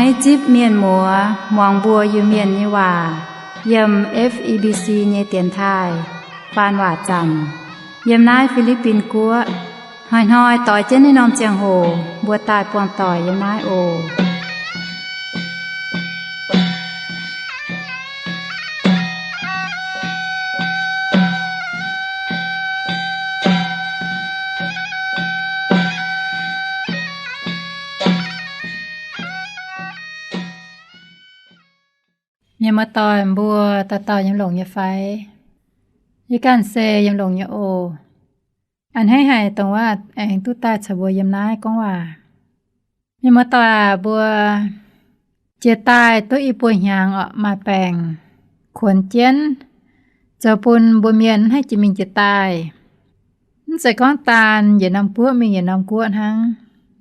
ให้จิบเมียนหมัวมองบัวอยู่เมียนนี่ว่ายำ FEBC เนเตียนไทยปานว่าจันยำนายฟิลิปปินส์กัวหอยต่อยเจ้นในนอมเจียงโหบัวตายปวงต่อยยำนายโอยามมาตอยบัวต่อยำหลงยาไฟยการเซยำหลงยาโออันให้หายตรงว่าแองตุตาฉบัวยำน้ายก้องว่ายามมาตอยบัวเจตายตัวอีป่วยหางออกมาแปลงขวนเจียนเจ้าปุนบัวเมียนให้จิมิงเจตายใส่ก้อนตาลอย่านำกัวมีอย่านำกัวทั้ง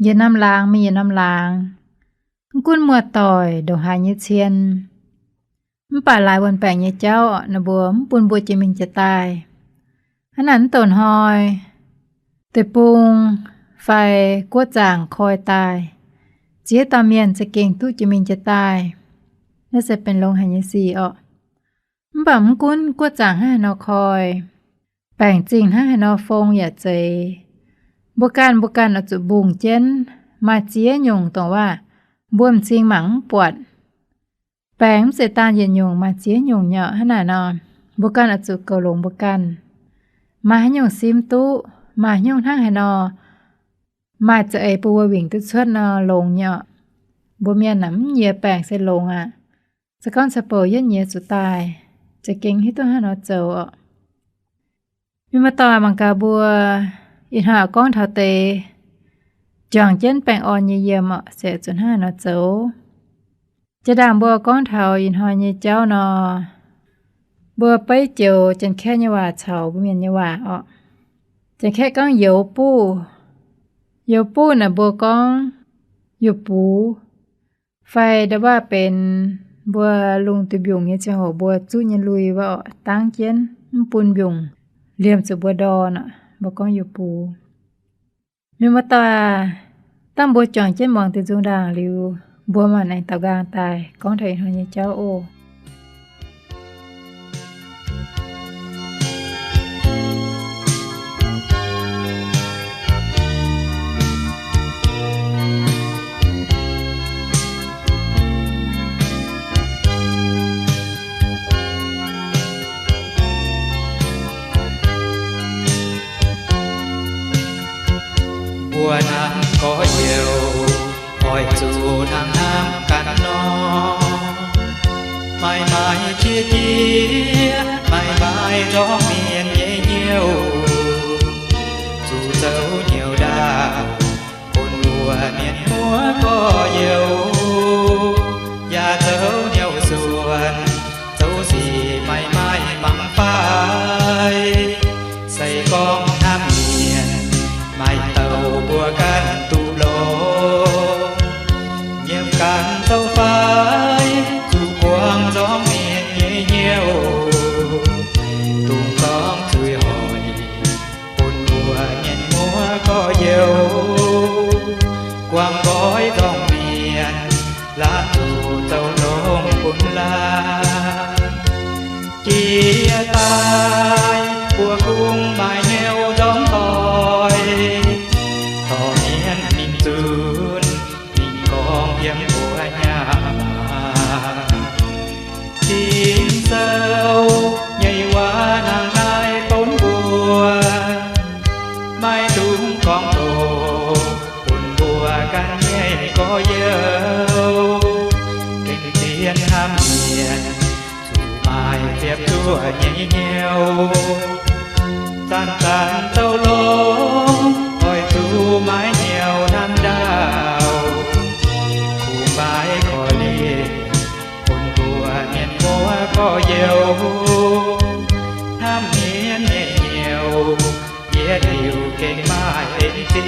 อย่านำลางมีอย่านำลางกุ้นมัวต่อยดอกหายเชียนมันป่าลายบนแปลงยายเจ้านะบัวมปุนบัวจิมิงจะตายขนาดต้นหอยแต่ปุงไฟกัวจ่างคอยตายเจี๊ยตาเมียนจะเก่งทุจิมิงจะตายน่าจะเป็นลงหายสีออกมันป่ามกุ้นกัวจ่างให้นอคอยแปลงจริงให้นอฟงอย่าเจบุกันเอาจุบุงเจนมาเจี๊ยยงตรงว่าบวมจริงหมังปวดแปงเสตานเย็นยงมาเจี๊ยยงเหยาะขนาดนอนบุกันอจุเกาหลงบุกันมาให้ยงซิมตุมาให้ยงทั้งให้นอมาจะไอปูววิ่งตุชวดนอลงเหยาะบัวเมียหนำเหยียแปงเสลงสะก้อนสะโปยันเหยียสุตายจะเก่งให้ตัวให้นอเจ้ามีมาต่อมังกาบัวอินหาก้อนเทาเตจองเจนแปงอ่อนเยี่ยมเสียจนให้นอเจ้าจะด่างบัวก้อนเทาอินหอยเยเจ้านอบัวไปเจียวจนแค่ยว่าเฉาบ่เมียนยว่าจะแค่ก้องเหยวปูน่ะบัวก้องอยู่ปูไฟได้ว่าเป็นบัวลุงตุบยงเยจะหอบัวจุ้ยลุยว่าตั้งเจียนปุนยงเลี่ยมสุบัวดอน่ะบัวก้องอยู่ปูมีมาตาตั้งบัวจ่องเจียนมองติจุงด่างริวบัวมันในตะกางตายก้องไทยหอยเจ้าโอบัวนางก็เหี่ยวคอยจูนางน้ำกันนอไม่เชี่ยเจียไม่ร้องเมียนเยี่ยวจูเจ้าเหนียวดาคนบัวเมียนหัวก็เหี่ยวอย่าเจ้าเหนียวส่วนเจ้าสีไม่บังไฟใส่กองน้ำเมียนไม่เต่าบัวกันตูโลเงียบกันเต้าไฟจูกวางจอมเมียนเยี่ยวตุงต้องช่วยหอยปนบัวเงียนมัวก็เยี่ยวกวางร้อยต้องเมียนลาตูเจ้าลงปุนลาเกียตายบัวกุ้งใบเหี่ยวจอมต่อยต่อเมียนนิ่งจูนนิ่งกองเพียงบัวหญ้าทีมเจ้าใหญ่ว่านางนายต้นบัวไม่ถุงกองโตปุ่นบัวกันใหญ่ก็เยอะเก่งเตียนห้ามเมียนถูกไม้เทียบชั่วเหี่ยวตันเจ้าลงคอยจูไม้เหี่ยวน้ำดาวคู่ไม้คอยเลี้ยคนบัวเมียนบัวก็เยี่ยวห้ามเมียนเหี่ยวเย็ดหิวเก่งไม้เอ็นจี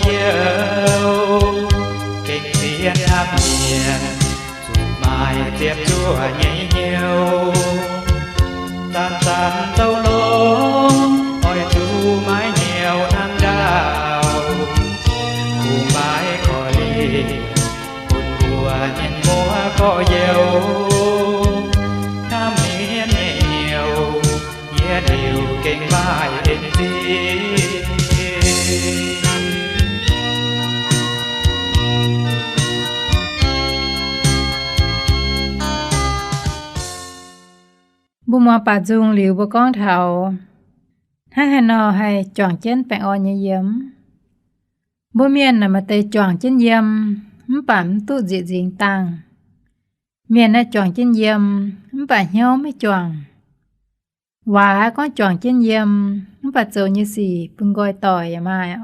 dâu kinh thiên áp miền dù mai tiếp chúa nhảy nhiều tan tan đâu lố ôi chú mái nhiều năm đào cụ mái có ly cùn bùa nhìn múa có dâu tham miên nhẹ nhiều nhẹ điều kinh mái êm đi bu mò bà dung liu bu con thảo hai nò hay chọn chén bẹn o như yếm bu miền là mà tê chọn chén yếm bảm tu dị dính tăng miền là chọn chén yếm bà nhau mới chọn và con chọn chén yếm bà châu như gì bưng gọi tỏi à mai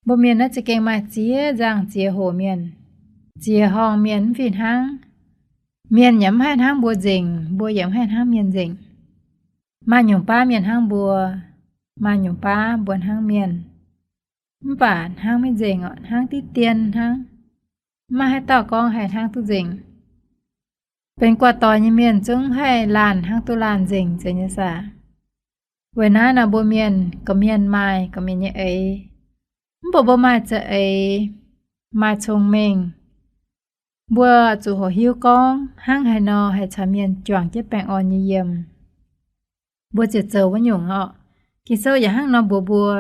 bu miền là chỉ keng mai chia giang chia hồ miền chia hong miền phiền hang miền nhắm hai hang bùa dình bùa nhắm hai hang miền dình mà nhung pa miền hang bùa mà nhung pa buồn hang miền bản hang miền dình hang tí tiền hang mà hai tao con hai hang tu dìnhเป็นกว่าตอนยี่เมียนจึงให้ลานหางตุลานเจิงเจญสาเวน่านะบ่เมียนก็เมียนไม้ก็เมียนเอบ่มาจะเอมาชงเมงบัวจู่หัวหิ้วกองห้างไฮนอให้ชาเมียนจวงเจ็บแปงอ่อนเยี่ยมบัวเจอเจอว่าหยุ่งกินเซออย่าห้างนอบัว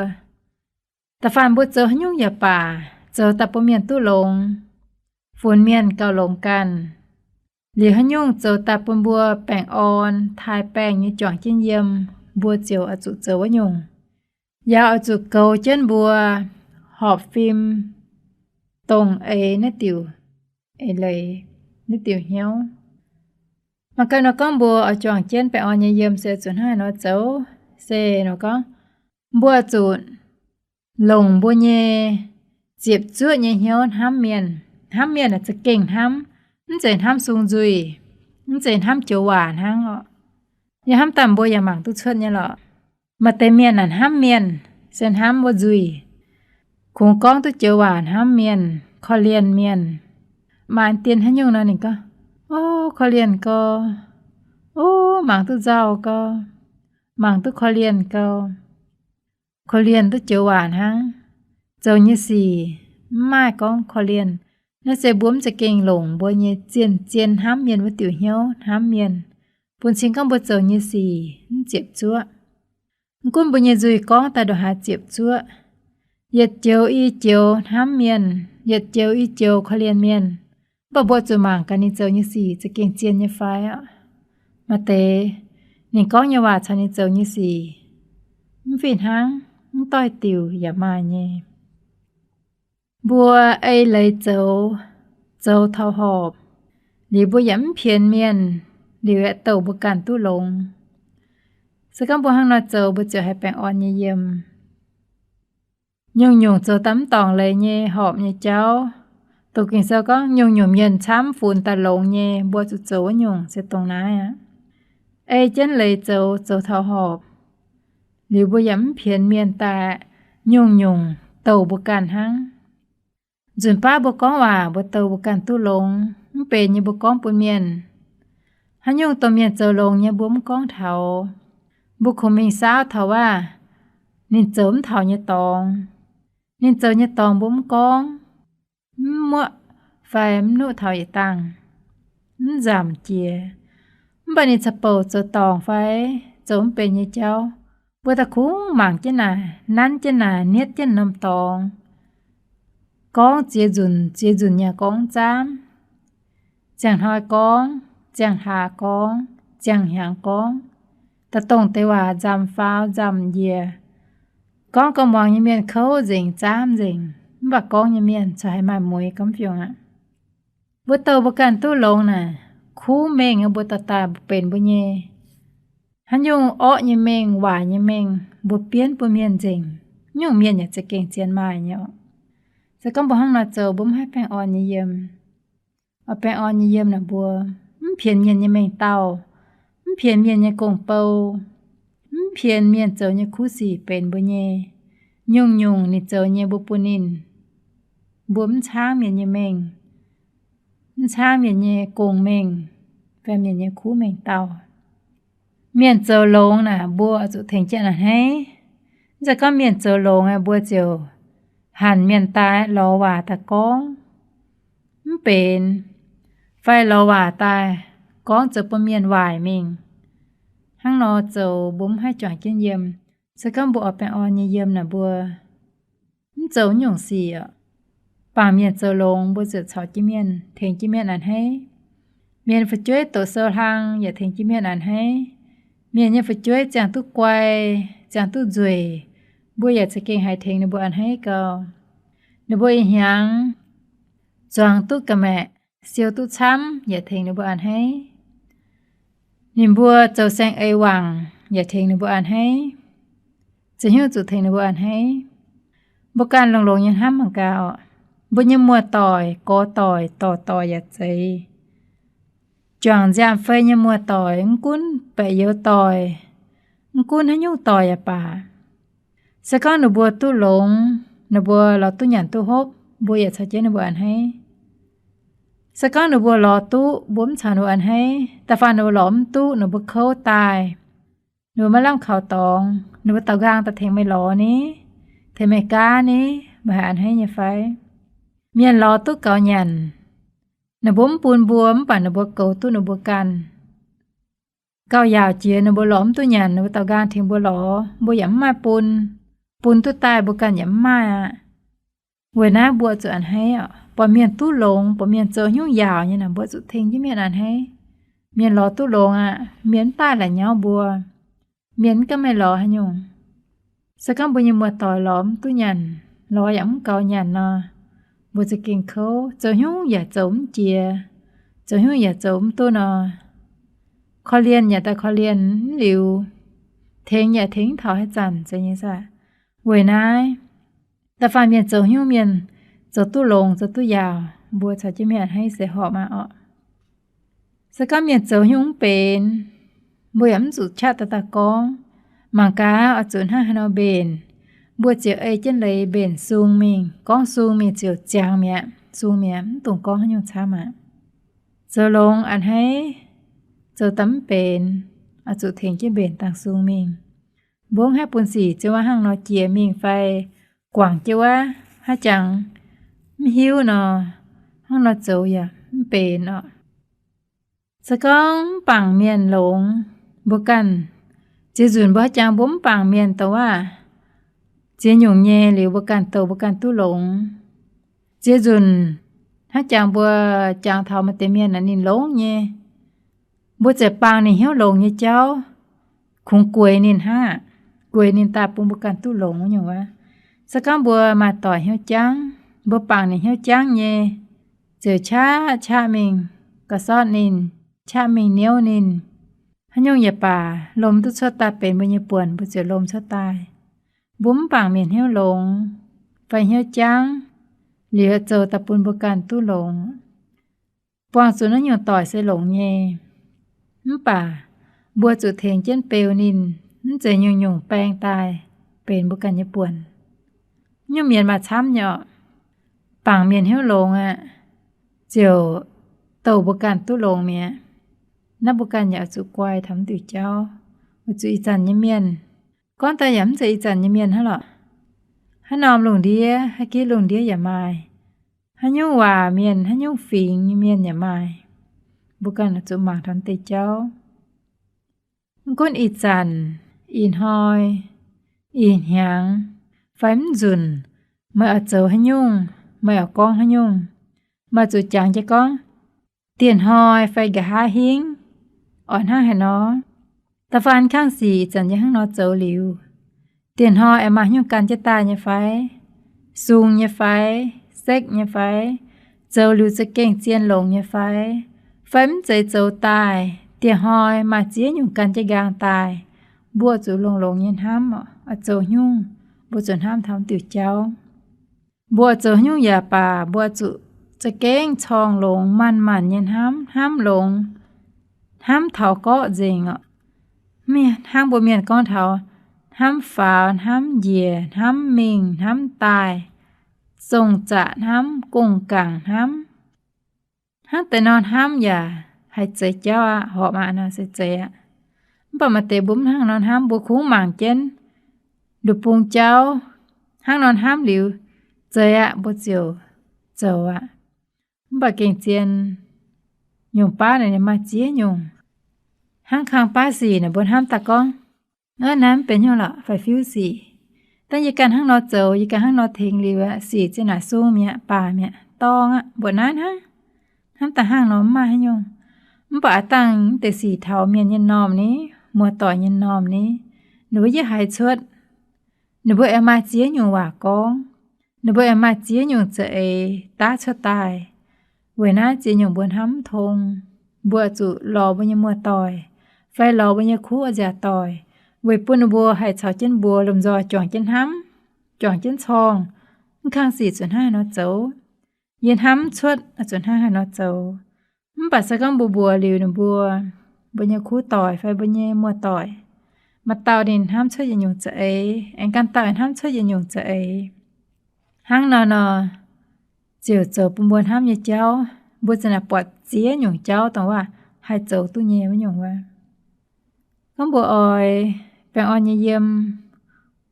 แต่ฟันบัวเจอหยุ่งอย่าป่าเจอแต่ปเมียนตู้ลงฝนเมียนเกาลงกันเหลียวให้ยุ่งเจอตาปนบัวแป้งอ่อนทายแป้งยี่จ่องจิ้นเยี่ยมบัวเจียวอจุเจอว่ายุ่งยาวอจุเกาเจิ้นบัวหอบฟิล์มตรงนติวเลยนิติวเหี่ยวmà cái nó con bùa ở chọn trên phải on nhẹ yếm sẽ chuẩn hai nó xấu xe nó có bùa chuẩn lồng bùa nhẹ diệp chúa nhẹ hiếu hám miền là sẽ kinh hám nó sẽ hám sung dùi nó sẽ hám chiều hỏa hang họ nhà hám tầm bùa nhà mảng tu chân nha lọ mà tây miền là hám miền sẽ hám bùa dùi cùng con tu chiều hỏa hám miền kho liền miền mà anh tiền hay nhung nào nè cơ kho liền cơ mảng tu giàu cơ mảng tu kho liền cơ kho liền tu chiều hỏa hang giàu như gì mai con kho liền nó sẽ bướm sẽ kinh lủng bùa như chiên hám miền với tiểu hiếu hám miền buồn xin con bùa giàu như gì chẹp chúa con bùa như dùi con ta đồ hạ chẹp chúa yết chiều y chiều hám miền yết chiều y chiều kho liền miền bà bùa chủ mảng cái này giàu như gì sẽ kinh chiên như phái mà tế nhìn có như hòa cho nên giàu như gì phiền háng tôi tiểu giả mai nhé bùa ấy lấy dấu thao hộp lý bùa dẫm phiền miền lý vẽ tàu bùa cản tu lông sẽ các bùa hăng nói dấu bùa trở hay bèn on như yếm nhung dấu tắm tòng lấy nhé hộp như cháu tổ kinh sao có nhung miền chám phun ta lông nhé bùa chủ dấu nhung sẽ tông nái ấy chân lấy dấu thao hộp lý bùa dẫm phiền miền ta nhung tàu bùa cản hăng dùn pa bố con hòa bố tàu bố cản tu lôngเป็นnhư bố con bố miền hắn nhung tàu miền chờ lông như bố con thảo bố không mình sao thảo nên chớm thảo như tòng nên chờ như tòng bố con mua phải nụ thảo như tăng giảm chia bà nên sắp bầu chờ tòng phải chớmเป็นnhư cháu bố ta khúng mảng chứ nà nắn chứ nà niết chứ nằm tòng con chia dùn nhà con chám chẳng hỏi con chẳng hà con chẳng hàng con ta tổng tế hòa giảm phao giảm dìa con có mong như miền khâu dình chám dình và con như miền cho hai mai muối cấm phiêu bố tàu bố cản tu lông nè khu mình ở bố ta bền bố nhé hắn dùng như mình hòa như mình bố biến bố miền dình nhưng miền nhà sẽ kinh chiến mai nhở sẽ có một hang nào chờ bấm hai bèn on như yếm ở bèn on như yếm là bùa phiền miền như mình tàu phiền miền như cổng bầu phiền miền chờ như khu gì bền bùa nhé nhung nị châu nhẹ bù bù nín bướmช้างmiền nhẹ mìnhช้างmiền nhẹ cùng mình và miền nhẹ cú mình tàu miền châu lông nè bùa chủ thành chuyện là hay giờ có miền châu lông à bùa chiều hẳn miền tai lò hòa ta conเป็นไฟลอว่าตายก้องจะปเมียนวายมิงห้างนอเจ้าบุ้มให้จ่อยกินเยี่ยมสกัมบัวเป็นออนเยี่ยมน่ะบัวเจ้าหยงสีอ่ะป่าเมียนเจ้าลงบัวเจ้าชอจิเมียนเทงจิเมียนอันให้เมียนฝช่วยตัวเซอทางอย่าเทงจิเมียนอันให้เมียนอย่าฝช่วยจางตุกไกวจางตุจุยบัวอยากจะเก่งให้เทงในบัวอันให้ก็ในบัวยังจางตุกกะแม่siêu tu chămอย่าเทงในบัวอันให้นิมบัวเจ้าแสงไอหวังอย่าเทงในบัวอันให้จะหิ้วจุดเทงในบัวอันให้บุการลงยังห้ามมังกาวบุญยมัวต่อยก็ต่อยต่ออย่าใจจางจามเฟยยมัวต่อยกุ้นไปเยอะต่อยกุ้นให้ยุ่งต่อยอย่าป่าสักก้อนหนูบัวตู้หลงหนูบัวเราตู้หยันตู้ฮบบัวอย่าชัดเจนในบัวอันให้สักก้อนหนูบัวรอตู้บุ้มชาหนูอันให้แต่ฟันหนูหลอมตู้หนูบัวเข้าตายหนูมาล่ำข่าวตองหนูบัวเต่ากลางแต่เทงไม่หลอนี้เทงไม่กล้านี้มาหาอันให้ยาไฟเมียนรอตู้เก่าหยันหนูบุ้มปูนบวมป่านหนูบัวเก่าตู้หนูบัวกันเก่ายาวเจียหนูบัวหลอมตู้หยันหนูบัวเต่ากลางเทงบัวหลอบัวหยำมาปูนตู้ตายบัวกันหยำมาเวน่าบัวจะอันให้อ่ะปอเมียนตู้ลงปอเมียนเจอยุ่งยาวเนี่ยนะบัวจุดเทงที่เมียนอันให้เมียนรอตู้ลงอ่ะเมียนตายหลายเงาบัวเมียนก็ไม่รอให้ยุ่งสักครั้งบัวยังบัวต่อยล้อมตู้ยันรออย่างเก่ายันเนาะบัวจะกินเขาเจอยุ่งอย่าจมเจียเจอยุ่งอย่าจมตู้เนาะขอเรียนอย่าแต่ขอเรียนหลิวเทงอย่าทิ้งถอยให้จันจะยังไงเว้ยนายแต่ฝ่ายเมียนเจอยุ่งเมียนเจ้าตู้ลงเจ้าตู้ยาวบัวชาจิเมียนให้เสียหอบมาอ่ะสกัมเมียนเจ้ายุ่งเป็นบัวยำจุดชาตตะกองมังกาเอาจุนห้าฮันเอาเบนบัวเจียวเอเจนเลยเบนซูงมิงกองซูงมีเจียวจางเมียซูงเมียตุ่งกองให้ยุ่งช้ามาเจ้าลงอันให้เจ้าตั้มเป็นเอาจุดเทงที่เบนต่างซูงมิงบ้วงให้ปุ่นสีเจ้าว่าห้างนอเจียมิงไฟกว่างเจ้าว่าห้าจังไม่หิวเนาะห้องนอนเจ้าอย่าไม่เป็นเนาะสก้องปังเมียนหลงบุกันเจจุนบ่จางบุ้มปังเมียนแต่ว่าเจหยงเย่หรือบุกันโตบุกันตู้หลงเจจุนถ้าจางบัวจางเท่ามาเตเมียนนั่นนี่หลงเย่บัวเจ็บปังนี่เหี้ยวหลงเย่เจ้าคงกวยนินห้ากวยนินตาปุ่มบุกันตู้หลงอย่างว่าสก้องบัวมาต่อยเหี้ยวจังบัวปังนี่เหี้ยวจังเย่เจอชามิงก็ซอดนินชามิงเนียวนินฮันยงอย่าป่าลมตุชดตาเป็นบุญป่วนบุเจอลมชดตายบุ้มปังเมียนเหี้ยวหลงไฟเหี้ยวจังเหลือเจอตะปุนบุกันตู้หลงปวงสุนันยงต่อยใส่หลงเย่ป่าบัวจุดเทงเจนเปลวนินนั่นเจยงแปลงตายเป็นบุกันญี่ปุ่นยงเมียนมาช้ำเหยาะปังเมียนเหี้ยวหลงอ่ะเจียวเต่าบุกันตู้หลงเมียนับบุกันอยากจุกวายทำติเจ้าจุอีจันยเมียนก้อนตาหยำจะอีจันยเมียนฮะหรอฮันนอมหลงเดียฮักกี้หลงเดียอย่ามาฮันยุ่งว่าเมียนฮันยุ่งฟิงเมียนอย่ามาบุกันจุหมากทำติเจ้าก้นอีจันอีนหอยอีนหยังไฟมันจุนเมื่อเจอฮันยุ่งเมื่อกองฮันยุ่งมาจุจางจะก้องเตียนหอยไฟกะหาหิงอ่อนห้าให้น้อตะฟันข้างสีจันยังห้างนอเจ้าหลิวเตียนหอยแอมายุ่งกันจะตายเนี่ยไฟซุงเนี่ยไฟเซ็กเนี่ยไฟเจ้าหลิวจะเก่งเจียนหลงเนี่ยไฟมันใจเจ้าตายเตียนหอยมาเจียยุ่งกันจะกลางตายบัวจุลงเย็นห้ามอ่ะเจ้ายุ่งบัวจนห้ามทำติวเจ้าบัวเจ้ายุ่งอย่าป่าบัวจุจะเก้งชองหลงมันเย็นห้ามหลงห้ามเถาก็เจงเมียห้างบัวเมียนก้อนเถา hám pháo, hám dìa, hám mình, hám tài, sông chạ hám cùng cẳng hám. Hám tệ non hám giả, hay chế cháu ạ, họ mà nó sẽ chế ạ. Bà mà tệ búm hăng non hám bố khú mảng chén, đục bùng cháu, hăng non hám liu, chế ạ bố chiều, chầu ạ. Bà kinh tiền, nhung bá này mà chế nhung. Hăng khang bá gì nè bốn hám ta con. Námเป็นยังล่ะไฟฟิวสีตั้งยี่กันห้างนอเจ้ายี่กันห้างนอเทงลีวะสีเจน่ะสู้เมียป่าเมียตองอ่ะบ่นั้นฮะห้ามตาห้างนอมมาให้ยงมันป่าตั้งแต่สีเทาเมียนยันนอมนี้มัวต่อยันนอมนี้หนูยี่หายชดหนูบ่เอมาเจียอยู่ว่ากองหนูบ่เอมาเจียอยู่เจเอตาชดตายเวน่าเจียอยู่บนห้ำทงบัวจุรอบ่ยังมัวต่อยไฟรอบ่ยังคู่อาจจะต่อยvới bún bùa hay chảo chân bùa lùm giò chọn chân hắm chọn chân chong khang xì chuẩn hai nó xấu yên hắm chuột ở chuẩn hai nó xấu bà sẽ con bùa liều nè bùa nhớ cú tỏi phải nhớ mua tỏi mà tàu đình hắm chuột gì nhung chạy anh can tỏi hắm chuột gì nhung chạy hăng nọ chiều chiều buồn hắm như cháu buồn sẽ là bọt xía nhung cháu taoว่าhai cháu tu nhẹ với nhungว่าcon bùa ơi bạn ơi như dâm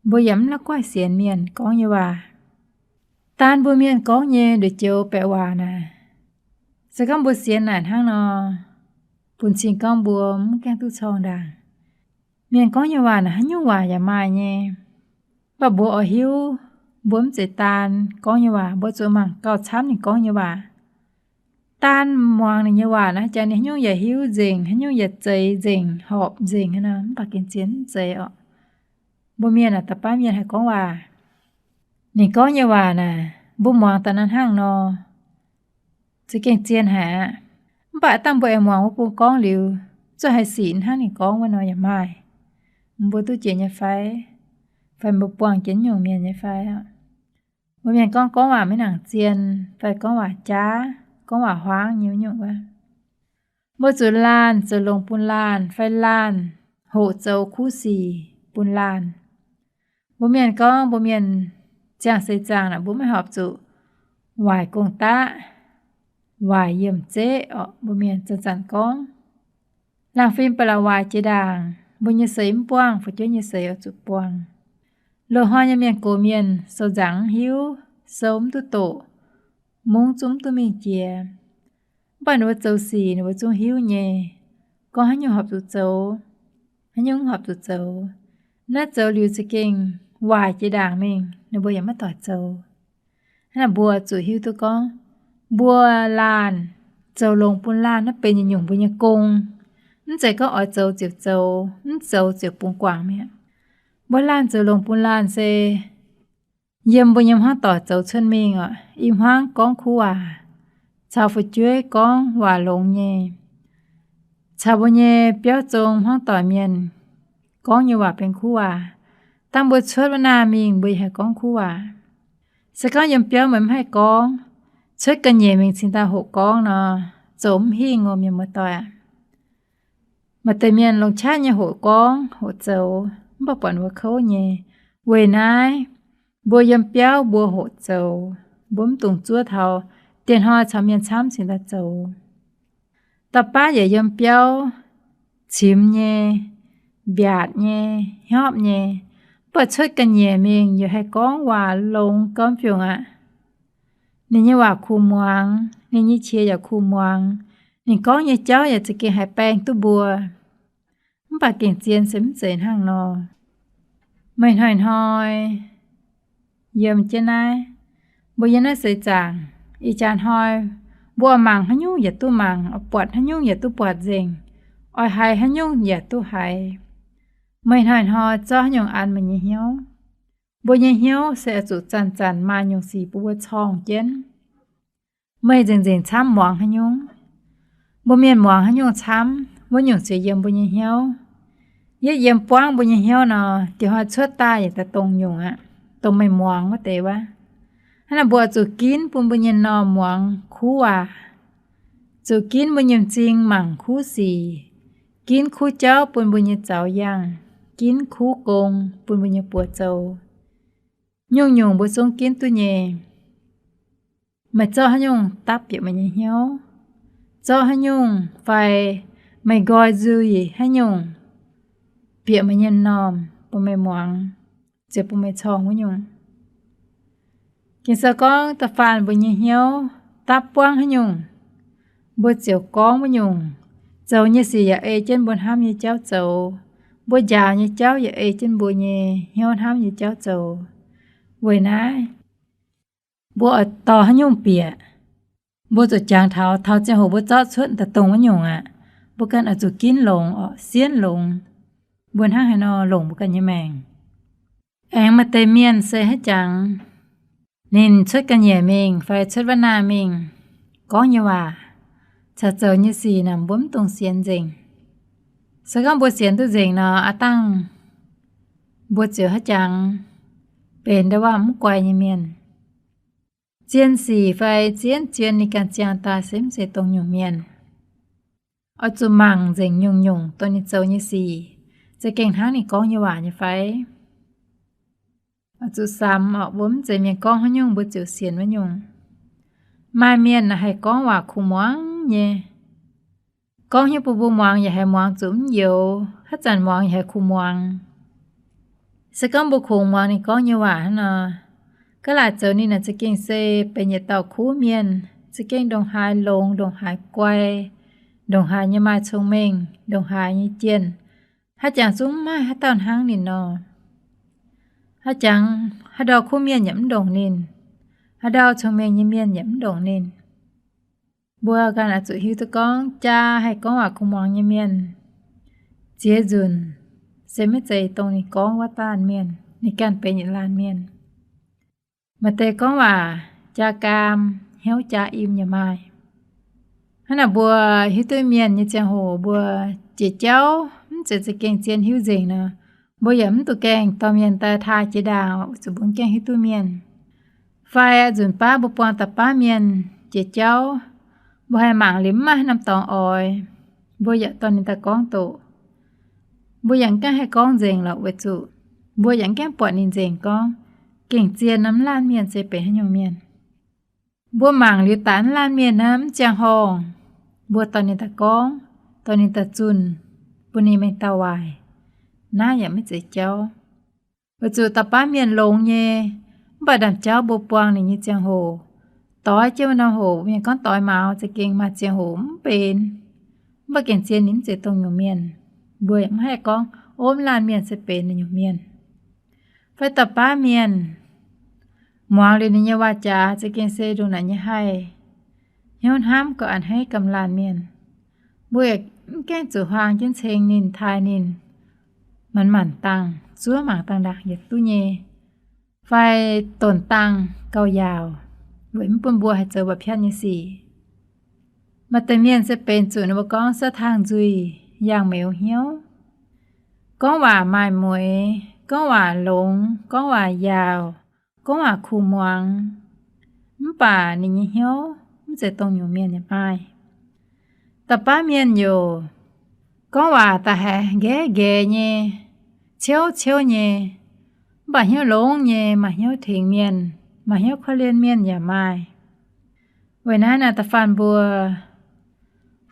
bố dẫm là quái xiên miền có như bà tan bố miền có như để chiều bẹ hòa nè sẽ con bố xiên nản hang nọ bùn xin con bố muốn keng tu chong đàng miền có như bà nè hắn như hòa nhà mai nhé bà bố ở hiếu bố sẽ tan có như bà bố chỗ mảng cao chám thì có như bà tan mong này như bà nè cho nên như vậy hiếu dình hắn như vậy chạy dình họp dình hay nào bà kiến chiến chạy ạ bố miền là tập bá miền hay có bà nè có như bà nè bố mong ta nên hang nọ chỉ kiến chiến hả bà tăng bố em mong bố con liu cho hay xỉn hang nè có với nó nhà mai bố tu chuyện như phải một buồng chiến nhiều miền như phải ạ bố miền con có bà mấy nàng chiên phải có bà chá có bà hoang nhiều nhiều quá bố chủ lan chủ lồng bún lan phải lan hộ châu khu xì bún lan bố miền con bố miền chàng xây chàng là bố mới học chủ hoài công tá hoài yểm chế ở bố miền chân chân con làm phim bà là hoài chế đàng bố như sấy buông phải cho như sấy ở chủ buông lô hoa như miền cổ miền sâu rắn hiếu sớm tu tổ muốn chúng tôi mình chia bà nói châu xì nói chung hiếu nhẹ có hắn nhiều học tụ châu hắn nhiều học tụ châu nát châu liu sẽ kinh hoài chế đảng mình nó bây giờ mất tỏi châu hắn là bùa chủ hiếu tôi con bùa lan châu lồng bùn lan nóเป็นnhung bùn nhung cung nó chạy có ở châu nó châu bùn quảng mẹ bùa lan châu lồng bùn lan sẽ yếm bùn nhung hoa tỏi châu chân mình ạ im hoang con khu à chào phụ chuối con hòa lồng nhẹ chào bùn nhẹ béo trông hoang tỏi miền con như hòa bên khu à tăng bùa chuối bên nam mình bùi hay con khu à sẽ có yếm béo mình hay con chuối cần nhẹ mình xin ta hộ con nè giống hi ngô miền mưa tỏi mà tây miền lồng chát như hộ con hộ châu bà bọn vừa khâu nhẹ quê nái bùa yếm béo bùa hộ châu bướm tùng chúa thầu tiền hoa chăm miền chăm xin ta châu tập ba giờ yếm béo chim nhẹ bẹt nhẹ hóp nhẹ bà chuối cần nhẹ mình giờ hay con hòa lồng con phiền ạ nên như hòa khu muang nên như chia giờ khu muang nên có như cháu giờ chỉ kiện hai bèn tu bùa bà kiện chiên sớm dậy hàng nọ mình hỏi yếm trên này bùa yên nó sấy chàng y chàng hỏi bùa màng hắn nhung giờ tu màng ở bọt hắn nhung giờ tu bọt dình oi hay hắn nhung giờ tu hay mình hỏi cho hắn nhung ăn mình như hiếu bùa như hiếu sẽ chủ chăn mà nhung xì bùa chong chén mình dình chăm mong hắn nhung bùa miền mong hắn nhung chăm bùa nhung sẽ yếm bùa như hiếu yếm quang bùa như hiếu nọ thì họ xuất ta vậy ta tông nhung ạ tông mày mong quá tệ quá hắn là bùa chủ kín bùa như nọ mong khu à chủ kín bùa như chinh mảng khu xì kín khu cháu bùa như cháu yang kín khú côn bùn bùn nhà bùa châu nhung nhung bùa xuống kín tu nhẹ mà cho hắn nhung táp vậy mà nhẹ hiếu cho hắn nhung phải mày gọi dư gì hắn nhung bịa mà nhân nòm bùa mày moang giờ bùa mày chong với nhung kiến sao con ta phàn bùa nhẹ hiếu táp quang hắn nhung bùa chiều con với nhung dầu như gì vậy trên bùn ham như cháu dầu bùa già như cháu vậy trên bùa nhẹ hiếu ham như cháu dầu vậy nãy bùa tò hắn nhung bịa bùa cho chàng tháo tháo trên hồ bùa chót suốt ta tung với nhung ạ bùa cần ở chỗ kín lồng ở xiên lồng buồn hăng hay nó lồng bùa cần như mèn em mà tây miên xe hết chẳng nên xuất cái nhẹ mình phải xuất văn na mình có nhưว่าchả chờ như gì nằm bấm tung xiên dình sau khi bùa xiên tu dình nó à tăng bùa chữa hết chẳngเป็นได้ว่ามุกไกวยังเมียนเจียนสีไฟเจียนในการเจียงตาเสมเสตรงอยู่เมียนเอาจุมังเจงยงตัวนี้เจ้านี่สีจะเก่งทั้งนี่ก้องอยู่หวานอยู่ไฟเอาจุซ้ำเอาบ่มใจเมียนก้องให้ยงบ่จิ๋วเสียนไว้ยงมาเมียนน่ะให้ก้องว่าคู่หมวงเย่ก้องให้ปูหมวงอย่าให้หมวงจุ๋มอยู่ถ้าจันหมวงอย่าให้คู่หมวงสกัมบุคงมานี่ก็ยังว่านะก็หลายเจ้านี่น่ะจะเก่งเซเป็นยาเต่าคู่เมียนจะเก่งดงหายลงดงหายไกวดงหายยามาชงเมงดงหายยี่เจียนถ้าจังซุ้มมาถ้าตอนห้างนินนอถ้าจังถ้าดอกคู่เมียนหยำดงนินถ้าดอกชงเมงยี่เมียนหยำดงนินบัวกันอาจจะหิวตะก้องจ้าให้ก้องว่าคุมองยี่เมียนเจียจุนเซไม่ใจตรงนี้ก้องว่าตานเมียนในการเป็นอย่างลานเมียนมาเตะก้องว่าจากามเหี้ยวจ่าอิ่มอย่าไม่ขณะบัวหิวตัวเมียนยี่เจียงโหบัวเจี๋ยเจ้าจะเก่งเจียนหิวเจงนะบัวหยำตัวแกงตอเมียนตาทาเจดาจะบุญแกงหิวตัวเมียนไฟจุนป้าบัวปอนตาป้าเมียนเจี๋ยเจ้าบัวให้หมางลิ้มมาน้ำตองออยบัวอยากตอนนี้ตาก้องโตบัวอย่างแก้ให้ก้องเจงหรอกเวจูบัวอย่างแก้ปวดนินเจงก้องเก่งเจียนน้ำล้านเมียนเจเปให้ยงเมียนบัวหมางลิวตันล้านเมียนน้ำเจียงหองบัวตอนนี้ตะก้องตอนนี้ตะจุนปุนีไม่ตาวายน้าอย่าไม่เจเจ้าเวจูตาป้าเมียนลงเย่บ่ดำเจ้าบัวปวงนี่เจียงโหต่อยเจ้านาโหเมียนก้อนต่อยเมาจะเก่งมาเจียงโหมเป็นบ่เก่งเจียนนิ้นเจตรงอยู่เมียนบัวอยากให้ก้องโอมลานเมียนเสเป็นในอยู่เมียนไฟตาป้าเมียนหมวงเลยนิยว่าจาจะเก่งเซดูหนันยให้ย้อนห้ามก็อันให้กำลานเมียนบัวอยากแก้จู่หางจนเชงนินทายนินมันหมั่นตังซัวหมางตังดักหยัดตู้เยไฟต้นตังเกายาวเว้นปนบัวให้เจอแบบเพี้ยนยี่สี่มาแต่เมียนจะเป็นจู่ในบก้องเสทางจุยอย่างเหมวเหี้ยวก้องว่าไม้มวยก้องว่าหลงก้องว่ายาวก้องว่าคูมวงมป่านี่เหี้ยวมันจะตรงอยู่เมียนเนี่ยไปแต่ป้าเมียนอยู่ก้องว่าแต่แห่แก่เนี่ยเชี่ยวเนี่ยบ่าเหี้ยวหลงเนี่ยมาเหี้ยวถิงเมียนมาเหี้ยวเขาเลียนเมียนอย่าไม่ไว้นั้นน่ะตะฟานบัว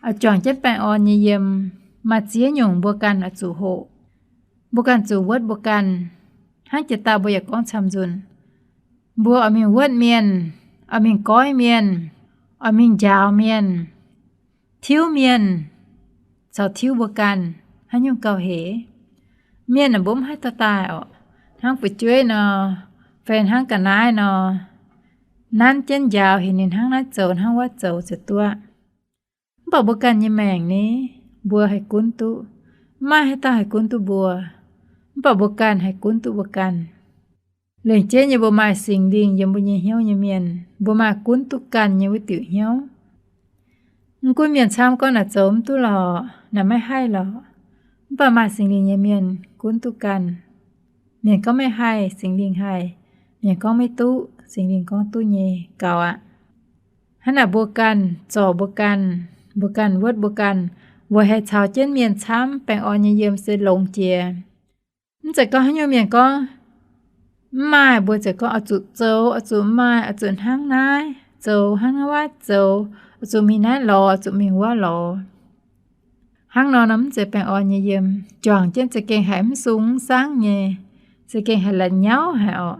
เอาจ่องเจ็ดแปงออนเยี่ยมมาเจียหยงบัวกันอจูโหบัวกันจูเวิร์ดบัวกันให้เจตาบัวอยากก้องชำจุนบัวอามิงเวิร์ดเมียนอามิงก้อยเมียนอามิงยาวเมียนทิวเมียนเจ้าทิวบัวกันให้ยงเกาเหเมียนน่ะบ่มให้ตาตายอ่ะทั้งไปช่วยเนาะแฟนทั้งกันนายเนาะนั่นเจนยาวเห็นในทั้งนั้นเจ้าทั้งว่าเจ้าจะตัวบอกบัวกันยี่แมงนี้บัวให้กุนตุมาให้ตาให้กุนตุบัวบอกบัวกันให้กุนตุบัวกันเรื่องเจนอย่าบัวมาสิ่งดิ่งอย่าบัวเหี้ยวอย่าเมียนบัวมากุนตุกันอย่าวิติเหี้ยวกุนเมียนช้ำก็น่ะโจมตุหล่อน่ะไม่ให้หรอบ่มาสิ่งดิ่งอย่าเมียนกุนตุกันเมียนก็ไม่ให้สิ่งดิ่งให้เมียนก็ไม่ตุสิ่งดิ่งก็ตุเยเก่าอ่ะขณะบัวกันจ่อบัวกันเวิร์ดบัวกันวัวให้ชาวเจนเมียนช้ำแปลงออนเยี่ยมเสลงเจีย จะก็ให้โยมอย่างก็ไม่บัวจะก็เอาจุดโจเอาจุดไม่เอาจุดห้างนายโจห้างว่าโจเอาจุดมีนายรอจุดมีหัวรอห้างนอนน้ำจะเป็นอ่อนเยี่ยมจ่องเช่นจะเก่งหายมันสูงสร้างเย่จะเก่งหายละเย้าหายออก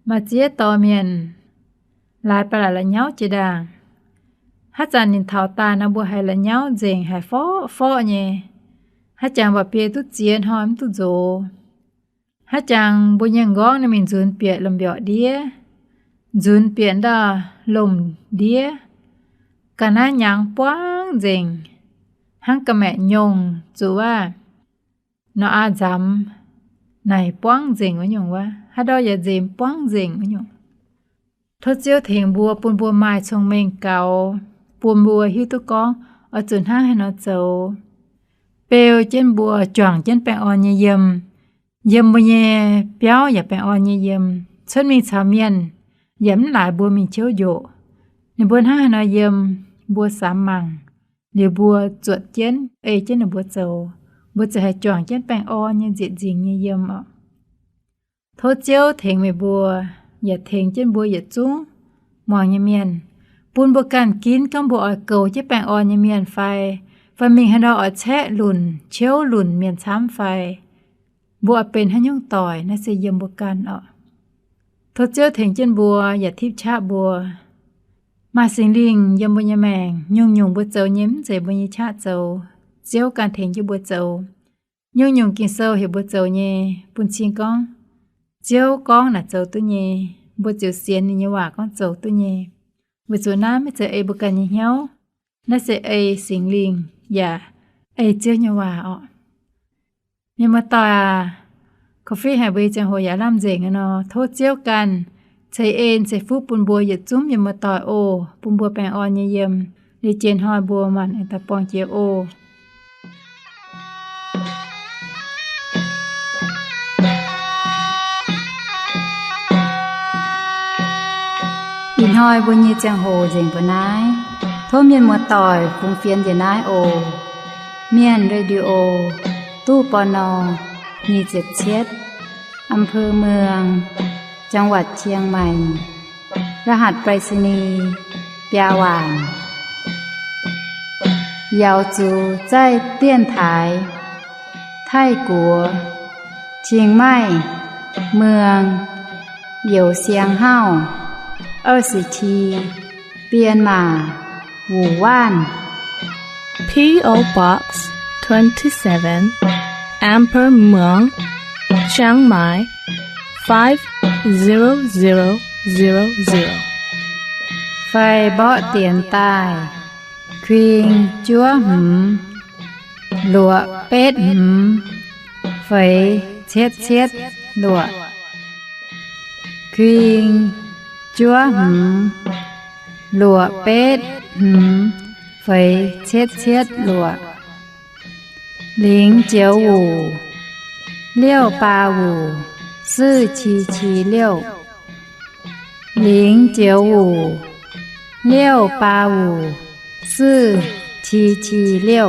มาเจี๊ยต่อเมียนลายประหลาดละเย้าจีด่างฮัจจานินเท้าตานะบัวหายละเย้าเจงหายฟอเย่ฮัจจางว่าเปียตุเจียนหอมตุโจฮัจจางบุญยังก้องนะมินจูนเปียลมเบียเดียจูนเปียนดาลมเดียกันนั้นยังป้างเจงหังกะแม่ยงจูว่าเนาะอาจำไหนป้างเจงวะยงว่าฮัดดอยาเจมป้างเจงวะยงทดเจียวเถียงบัวปูนบัวไม้ชงเมงเก่าปูนบัวหิวตุกองเอาจุนห้าให้เนาะโจเปียวเจนบัวจ่องเจนแปงอ่อนเยี่ยมบัวเย่เปียวอย่าแปงอ่อนเยี่ยมฉันมีชาวเมียนเยี่ยมหลายบัวมีเชี่ยวโยในบนห้าให้เนาะเยี่ยมบัวสามมังเดี๋ยวบัวจวดเจนเจนบัวโจบัวจะให้จ่องเจนแปงอ่อนเนี่ยจิตจริงเยี่ยมอ่ะโทษเจียวเถียงไม่บัวอย่าเถียงเจนบัวอย่าจุ้งมองเมียนปูนบัวกันกินก็บัวอ่อยเก่าจะแปงอ่อนเมียนไฟมีให้เราอ่อยแช่หลุ่นเชี่ยวหลุ่นเมียนช้ำไฟบัวเป็นให้ยุ่งต่อยน่าจะเยี่ยมบัวกันอ่ะทดเจียวเถียงเจนบัวอย่าทิพชาบัวมาสิงลิงยมบุญยแมงยุ่งบัวเจ้ายิ้มเจ็บบุญยชาเจ้าเจียวการเถียงอยู่บัวเจ้ายุ่งกินเศร้าเหี่ยวบัวเจ้าเย่ปุ่นชิงก้องเจียวก้องน่ะเจ้าตัวเย่บัวเจ้าเสียนนี่ว่าก้องเจ้าตัวเย่บัวเจ้าน้ำไม่เจอบัวกันเหี้ยวน่าจะสิงลิงอย่าเจียวนี่ว่าอ่ะยังมาต่อกาแฟหายไปจังหัวอย่าล่ำเจงเนาะโทษเจียวกันใช้ใช้ฟูปุนบัวอย่าจุ้มอย่ามาต่อยปุนบัวแปงอ่อนเยี่ยมดีเจนหอยบัวมันตะปองเจียวอินหอยบุญยีจังโหเจงปนายโทมเย็นมาต่อยฟุงเฟียนเจนายเมียนเรดิโอตู้ปอนอมี7 เช็ดอำเภอเมืองจังหวัดเชียงใหม่รหัสไปรษณีย์เปียหวานยาวจูใจเตี้ยนถายไทกัวเชียงใหม่เมืองเหยวเซียงเฮา20 ทีเปียนมาหูว่าน P.O. Box 27 Ampere Muang Chiang Mai 50000 ไฟเบาะเตียนใต้ควีงจัวหืมหลัวเป็ดหืมไฟเช็ดหลัวควีงจัวหืมหลัวเป็ดหืมไฟเช็ดหลัวหลิงเจียวหูเลี้ยวปลาหูซื่อชีเลี้ยวหลิงเจียวหูเลี้ยวปลาหูซื่อชีเลี้ยว